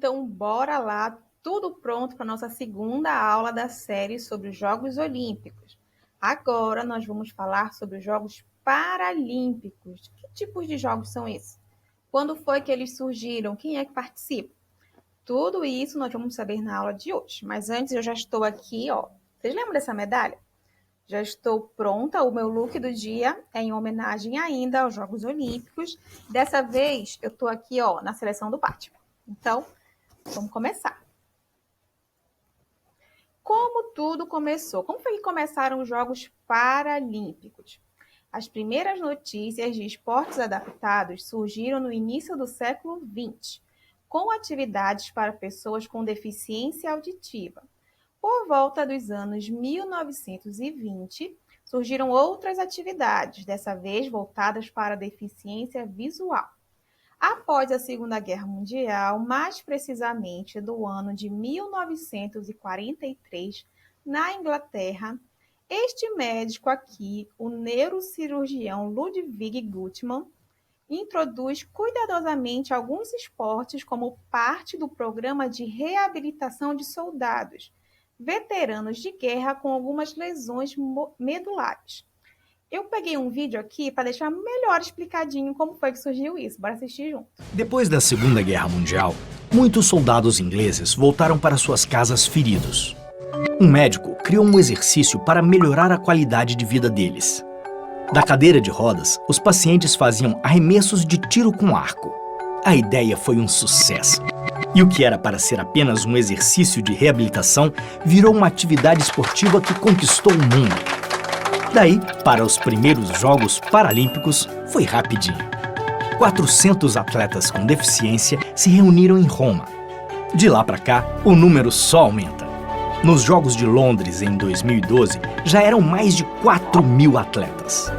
Então, bora lá, tudo pronto para a nossa segunda aula da série sobre os Jogos Olímpicos. Agora nós vamos falar sobre os Jogos Paralímpicos. Que tipos de jogos são esses? Quando foi que eles surgiram? Quem é que participa? Tudo isso nós vamos saber na aula de hoje. Mas antes eu já estou aqui, ó. Vocês lembram dessa medalha? Já estou pronta, o meu look do dia é em homenagem ainda aos Jogos Olímpicos. Dessa vez eu estou aqui, ó, na seleção do Batman. Então, vamos começar. Como tudo começou? Como foi que começaram os Jogos Paralímpicos? As primeiras notícias de esportes adaptados surgiram no início do século XX, com atividades para pessoas com deficiência auditiva. Por volta dos anos 1920, surgiram outras atividades, dessa vez voltadas para a deficiência visual. Após a Segunda Guerra Mundial, mais precisamente do ano de 1943, na Inglaterra, este médico aqui, o neurocirurgião Ludwig Guttmann, introduz cuidadosamente alguns esportes como parte do programa de reabilitação de soldados, veteranos de guerra com algumas lesões medulares. Eu peguei um vídeo aqui para deixar melhor explicadinho como foi que surgiu isso. Bora assistir junto. Depois da Segunda Guerra Mundial, muitos soldados ingleses voltaram para suas casas feridos. Um médico criou um exercício para melhorar a qualidade de vida deles. Da cadeira de rodas, os pacientes faziam arremessos de tiro com arco. A ideia foi um sucesso. E o que era para ser apenas um exercício de reabilitação virou uma atividade esportiva que conquistou o mundo. Daí, para os primeiros Jogos Paralímpicos, foi rapidinho. 400 atletas com deficiência se reuniram em Roma. De lá para cá, o número só aumenta. Nos Jogos de Londres, em 2012, já eram mais de 4.000 atletas.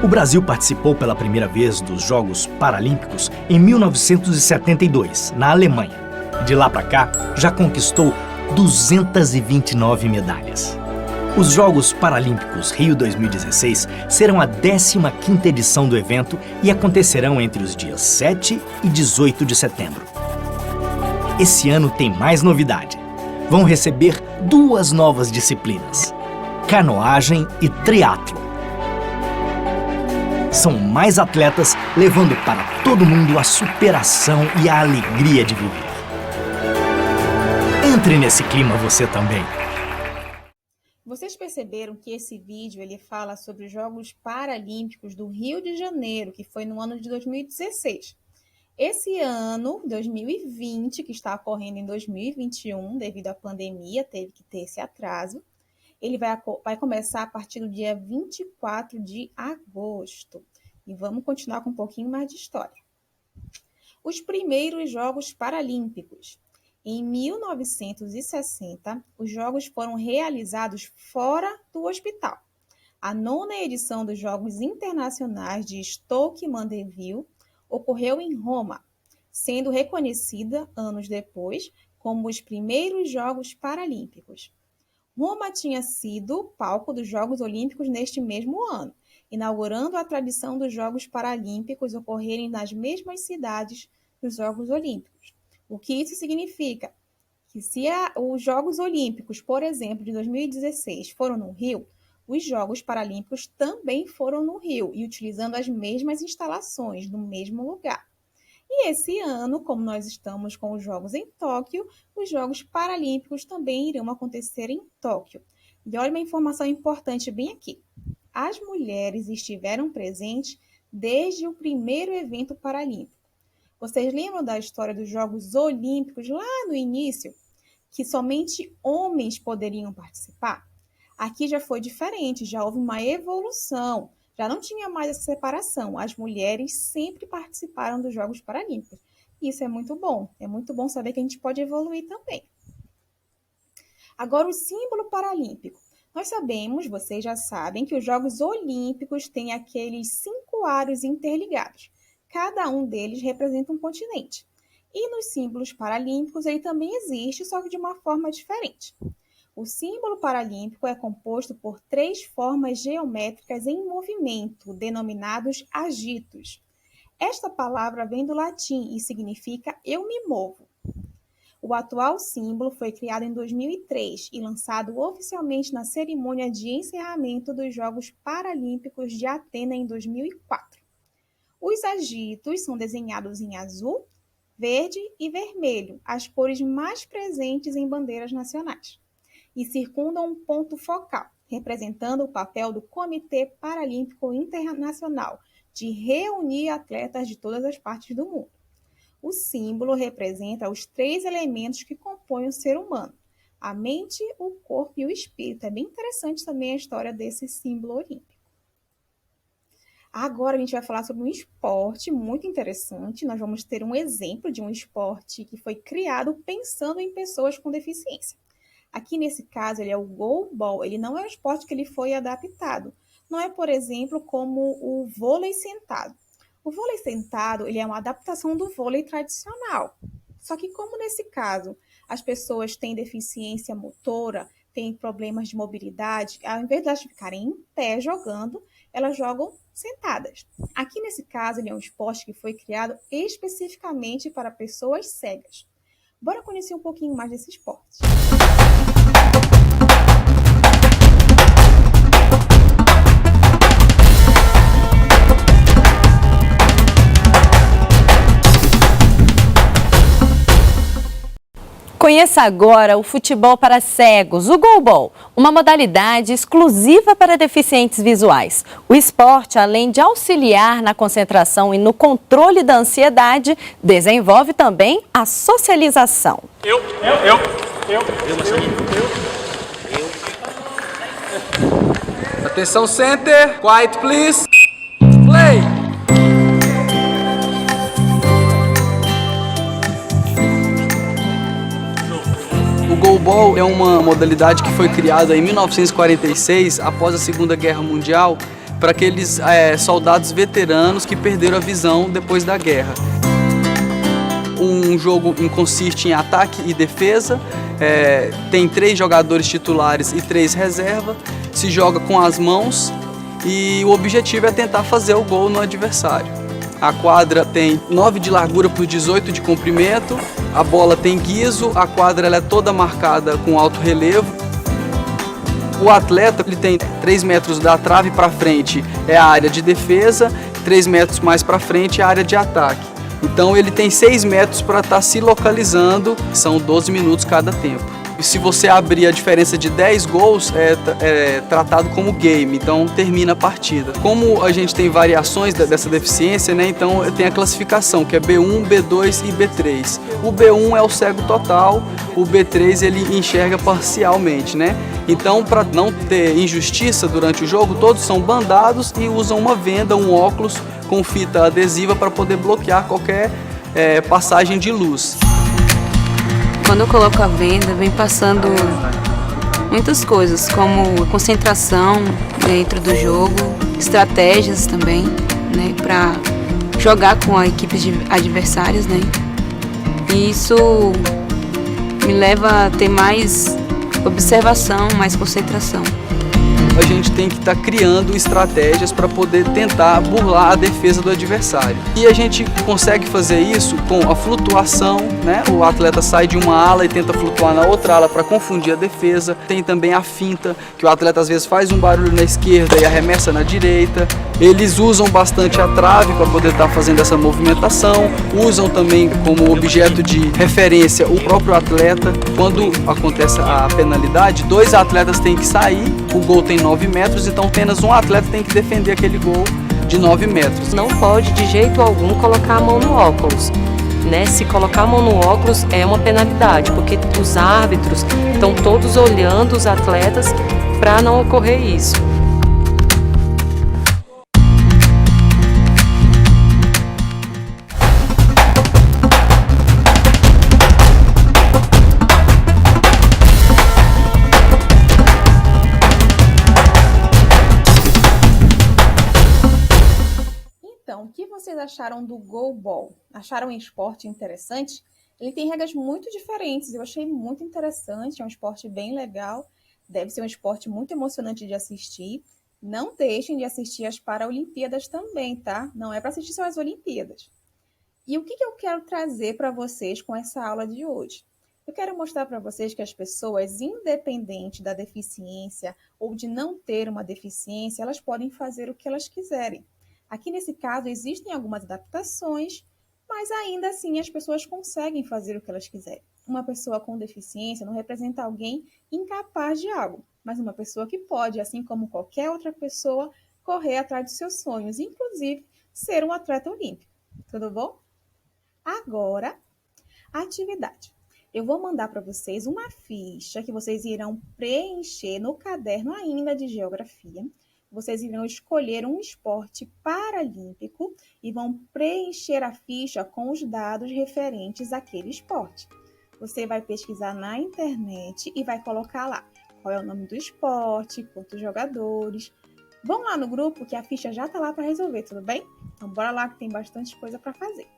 O Brasil participou pela primeira vez dos Jogos Paralímpicos em 1972, na Alemanha. De lá para cá, já conquistou 229 medalhas. Os Jogos Paralímpicos Rio 2016 serão a 15ª edição do evento e acontecerão entre os dias 7 e 18 de setembro. Esse ano tem mais novidade. Vão receber 2 novas disciplinas: canoagem e triatlo. São mais atletas levando para todo mundo a superação e a alegria de viver. Entre nesse clima você também. Vocês perceberam que esse vídeo ele fala sobre os Jogos Paralímpicos do Rio de Janeiro, que foi no ano de 2016. Esse ano, 2020, que está ocorrendo em 2021, devido à pandemia, teve que ter esse atraso. Ele vai começar a partir do dia 24 de agosto. E vamos continuar com um pouquinho mais de história. Os primeiros Jogos Paralímpicos. Em 1960, os Jogos foram realizados fora do hospital. A 9ª edição dos Jogos Internacionais de Stoke-Mandeville ocorreu em Roma, sendo reconhecida, anos depois, como os primeiros Jogos Paralímpicos. Roma tinha sido palco dos Jogos Olímpicos neste mesmo ano, inaugurando a tradição dos Jogos Paralímpicos ocorrerem nas mesmas cidades dos Jogos Olímpicos. O que isso significa? Que se os Jogos Olímpicos, por exemplo, de 2016 foram no Rio, os Jogos Paralímpicos também foram no Rio e utilizando as mesmas instalações, no mesmo lugar. E esse ano, como nós estamos com os Jogos em Tóquio, os Jogos Paralímpicos também irão acontecer em Tóquio. E olha uma informação importante bem aqui. As mulheres estiveram presentes desde o primeiro evento paralímpico. Vocês lembram da história dos Jogos Olímpicos lá no início, que somente homens poderiam participar? Aqui já foi diferente, já houve uma evolução, já não tinha mais essa separação. As mulheres sempre participaram dos Jogos Paralímpicos. Isso é muito bom saber que a gente pode evoluir também. Agora, o símbolo paralímpico. Nós sabemos, vocês já sabem, que os Jogos Olímpicos têm aqueles 5 aros interligados. Cada um deles representa um continente. E nos símbolos paralímpicos ele também existe, só que de uma forma diferente. O símbolo paralímpico é composto por 3 formas geométricas em movimento, denominados agitos. Esta palavra vem do latim e significa eu me movo. O atual símbolo foi criado em 2003 e lançado oficialmente na cerimônia de encerramento dos Jogos Paralímpicos de Atenas em 2004. Os agitos são desenhados em azul, verde e vermelho, as cores mais presentes em bandeiras nacionais, e circundam um ponto focal, representando o papel do Comitê Paralímpico Internacional de reunir atletas de todas as partes do mundo. O símbolo representa os 3 elementos que compõem o ser humano: a mente, o corpo e o espírito. É bem interessante também a história desse símbolo olímpico. Agora a gente vai falar sobre um esporte muito interessante. Nós vamos ter um exemplo de um esporte que foi criado pensando em pessoas com deficiência. Aqui nesse caso, ele é o goalball. Ele não é um esporte que ele foi adaptado. Não é, por exemplo, como o vôlei sentado. O vôlei sentado, ele é uma adaptação do vôlei tradicional. Só que como nesse caso as pessoas têm deficiência motora, têm problemas de mobilidade, ao invés de elas ficarem em pé jogando, elas jogam sentadas. Aqui nesse caso, ele é um esporte que foi criado especificamente para pessoas cegas. Bora conhecer um pouquinho mais desse esporte. Conheça agora o futebol para cegos, o goalball, uma modalidade exclusiva para deficientes visuais. O esporte, além de auxiliar na concentração e no controle da ansiedade, desenvolve também a socialização. Atenção, center, quiet please, play! O goalball é uma modalidade que foi criada em 1946, após a Segunda Guerra Mundial, para aqueles soldados veteranos que perderam a visão depois da guerra. Um jogo consiste em ataque e defesa, tem 3 jogadores titulares e 3 reservas, se joga com as mãos e o objetivo é tentar fazer o gol no adversário. A quadra tem 9 de largura por 18 de comprimento, a bola tem guiso, a quadra ela é toda marcada com alto relevo. O atleta ele tem 3 metros da trave para frente é a área de defesa, 3 metros mais para frente é a área de ataque. Então ele tem 6 metros para estar se localizando, são 12 minutos cada tempo. E se você abrir a diferença de 10 gols, é tratado como game, então termina a partida. Como a gente tem variações dessa deficiência, né, então tem a classificação, que é B1, B2 e B3. O B1 é o cego total, o B3 ele enxerga parcialmente, né? Então, para não ter injustiça durante o jogo, todos são bandados e usam uma venda, um óculos com fita adesiva para poder bloquear qualquer passagem de luz. Quando eu coloco a venda, vem passando muitas coisas, como concentração dentro do jogo, estratégias também, né, para jogar com a equipe de adversários, né? E isso me leva a ter mais observação, mais concentração. A gente tem que estar criando estratégias para poder tentar burlar a defesa do adversário. E a gente consegue fazer isso com a flutuação, né? O atleta sai de uma ala e tenta flutuar na outra ala para confundir a defesa. Tem também a finta, que o atleta às vezes faz um barulho na esquerda e arremessa na direita. Eles usam bastante a trave para poder estar fazendo essa movimentação. Usam também como objeto de referência o próprio atleta. Quando acontece a penalidade, 2 atletas têm que sair, o gol tem 9 metros, então apenas um atleta tem que defender aquele gol de 9 metros. Não pode de jeito algum colocar a mão no óculos, né? Se colocar a mão no óculos é uma penalidade, porque os árbitros estão todos olhando os atletas para não ocorrer isso. Então, o que vocês acharam do goalball? Acharam um esporte interessante? Ele tem regras muito diferentes, eu achei muito interessante, é um esporte bem legal, deve ser um esporte muito emocionante de assistir. Não deixem de assistir as Paralimpíadas também, tá? Não é para assistir só as Olimpíadas. E o que eu quero trazer para vocês com essa aula de hoje? Eu quero mostrar para vocês que as pessoas, independente da deficiência ou de não ter uma deficiência, elas podem fazer o que elas quiserem. Aqui nesse caso existem algumas adaptações, mas ainda assim as pessoas conseguem fazer o que elas quiserem. Uma pessoa com deficiência não representa alguém incapaz de algo, mas uma pessoa que pode, assim como qualquer outra pessoa, correr atrás dos seus sonhos, inclusive ser um atleta olímpico. Tudo bom? Agora, atividade. Eu vou mandar para vocês uma ficha que vocês irão preencher no caderno ainda de geografia. Vocês irão escolher um esporte paralímpico e vão preencher a ficha com os dados referentes àquele esporte. Você vai pesquisar na internet e vai colocar lá qual é o nome do esporte, quantos jogadores. Vão lá no grupo que a ficha já está lá para resolver, tudo bem? Então bora lá que tem bastante coisa para fazer.